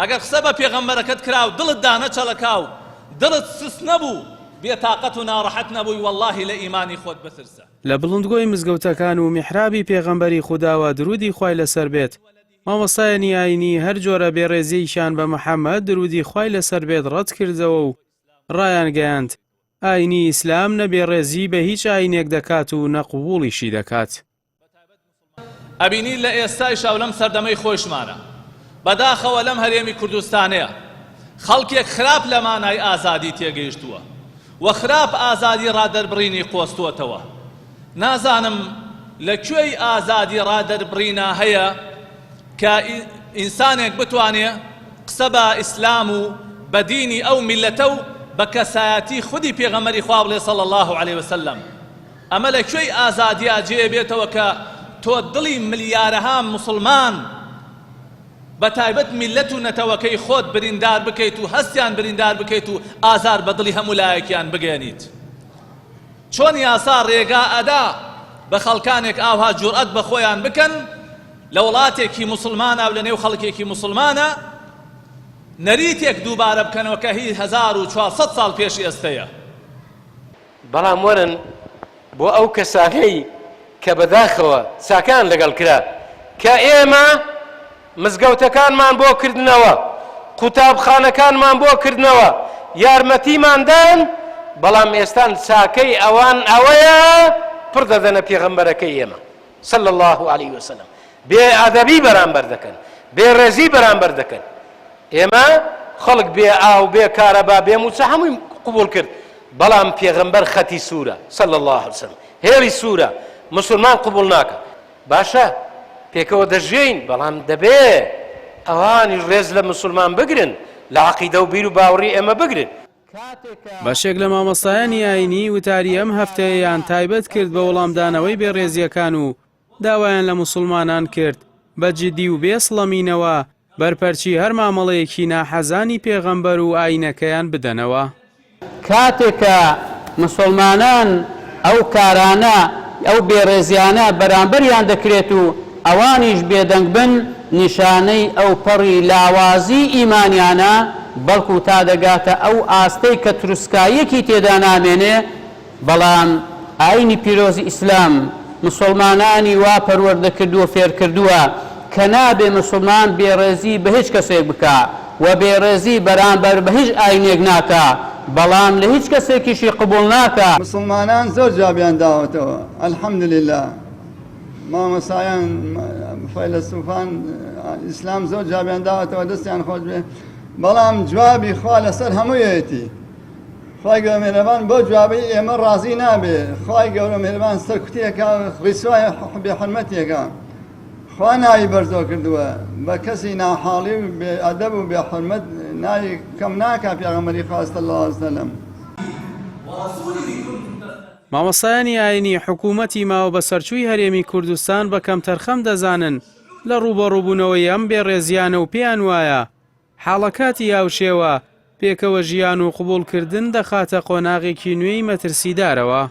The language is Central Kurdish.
ئەگەر قسە بە پێغەمبەرەکەت کرا و دڵت دانە چەڵەکا و دڵت سس نەبوو بێتاقەت و ناڕەحەت نەبووی واللهی لە ئیمانی خۆت بترسە. لە بڵندگۆی مزگەوتەکان و میحرابی پێغەمبەری خوداوە درودی خوای لەسەر بێت. مامۆستایانی ئاینی هەر جۆرە بێڕێزیشان بە محەممەد درودی خوای لەسەر بێت ڕەت کردەوە و ڕایان گەیاند ئاینی ئیسلام نەبێڕێزی بە هیچ ئاینێک دەکات و نەقبوڵیشی دەکات. ئەبینی لە ئێستای شاو لەم سەردەمەی خۆشمانە بەداخەوە لەم هەرێمی کوردستانەیە خەڵکێک خراپ لە مانای ئازادی تێگەیشتووە و خراپ ئازادی ڕادەربڕینی قۆستووەتەوە. نازانم لەکوێی ئازادی ڕادەربڕینە هەیە کە ئینسانێک بتوانێ قسە بە ئیسلام و بە دینی ئەو میلەتە و بە کەسایەتی خودی پێغەمبەری خوا بڵێ صلی الله علیه وسلم. ئەمە لەکوێی ئازادیە جێ بێتەوە کە تۆ دڵی ملیارەها مسلمان بە تایبەت میلەت و نەتەوەکەی خۆت بریندار بکەیت و هەستیان بریندار بکەیت و ئازار بە دڵی هەموو لایەکیان بگەێنیت. چۆن یاسا ڕێگا ئەدا بە خەڵکانێک ئاوها جورئەت بە خۆیان بکەن لە وڵاتێکی مسلمانە و لە نێو خەڵکێکی مسلمانە نەریتێک دووبارە بکەنەوە کە هی 1400 ساڵ پێشی ئێستەیە. بەڵام وەرن بۆ ئەو کەسانەی کە بەداخەوە چاکان لەگەڵ کرا کە ئێمە مزگەوتەکانمان بۆ کردنەوە قوتابخانەکانمان بۆ کردنەوە یارمەتیماندان بەڵام ئێستان چاکەی ئەوان ئەوەیە پڕ دەدەنە پێغەمبەرەکەی ئێمە صلی الله علیه وسلم بێ ئادەبی بەرامبەر دەکەن بێ ڕێزی بەرامبەر دەکەن. ئێمە خەڵک بێ ئاو بێ کارەبا بێ موچە هەمووی قبول کرد بەڵام پێغەمبەر خەتی سوورە صلی الله علیه وسلم هێڵی سوورە مسلمان قبول ناکە. باشە پێکەوە دەژێین بەڵام دەبێ ئەوانی ڕێز لە مسلمان بگرن لە عەقیدە و بیر و باوەڕی ئێمە بگرن. بەشێک لە مامۆستایانی ئاینی وتاری ئەم هەفتەیەیان تایبەت کرد بە وەڵامدانەوەی بێڕێزیەکان و داوایان لە مسلمانان کرد بە جددی و بێسڵەمینەوە بەرپەرچی هەر مامەڵەیەکی ناحەزانی پێغەمبەر و ئاینەکەیان بدەنەوە. کاتێکە مسلمانان ئەو کارانە ئەو بێڕێزیانە بەرامبەریان دەکرێت و ئەوانیش بێدەنگ بن نیشانەی ئەو پەڕی لاوازی ئیمانیانە بەڵکو تا دەگاتە ئەو ئاستەی کە تروسکایەکی تێدا نامێنێ. بەڵام ئاینی پیرۆزی ئیسلام مسلمانانی وا پەروەردە کردووە فێر کردووە کە نابێ مسلمان بێڕێزی بە هیچ کەسێک بکە و بێڕێزی بەرامبەر بە هیچ ئاینێک ناکە بەڵام لە هیچ کەسێکیشی قبول ناکە. مسلمانان زۆر جابیان داوەتەوە الحەمدولله مامۆستایان فەیلسوفان ئیسلام زۆر جابیان داوەتەوە دەستیان خۆش بێ بەڵام جوابی خوا لەسەر هەموویەتی. خوای گەورە مێرەبان بۆ جوابی ئێمە ڕازی نابێ. خوای گەورە مێرەبان سەرکوتیەکە ڕیسوای بێحورمەتیەکە خوا ناوی بەرزۆ کردووە بە کەسی ناحاڵی و بێ ئەدەب و بێحورمەت ناوی کەم ناکا پێغەمبەری خوا صلی الله علیه وسلم. مامۆستایانی ئاینی حکوومەتی ماوە بە سەرچووی هەرێمی کوردستان بە کەمتەرخەم دەزانن لە ڕوبەڕووبوونەوەی ئەم بێڕێزیانە و پێیان وایە حاڵەکاتی هاوشێوە پێکەوە ژیان و قبولکردن دەخاتە قۆناغێکی نوێی مەترسیدارەوە.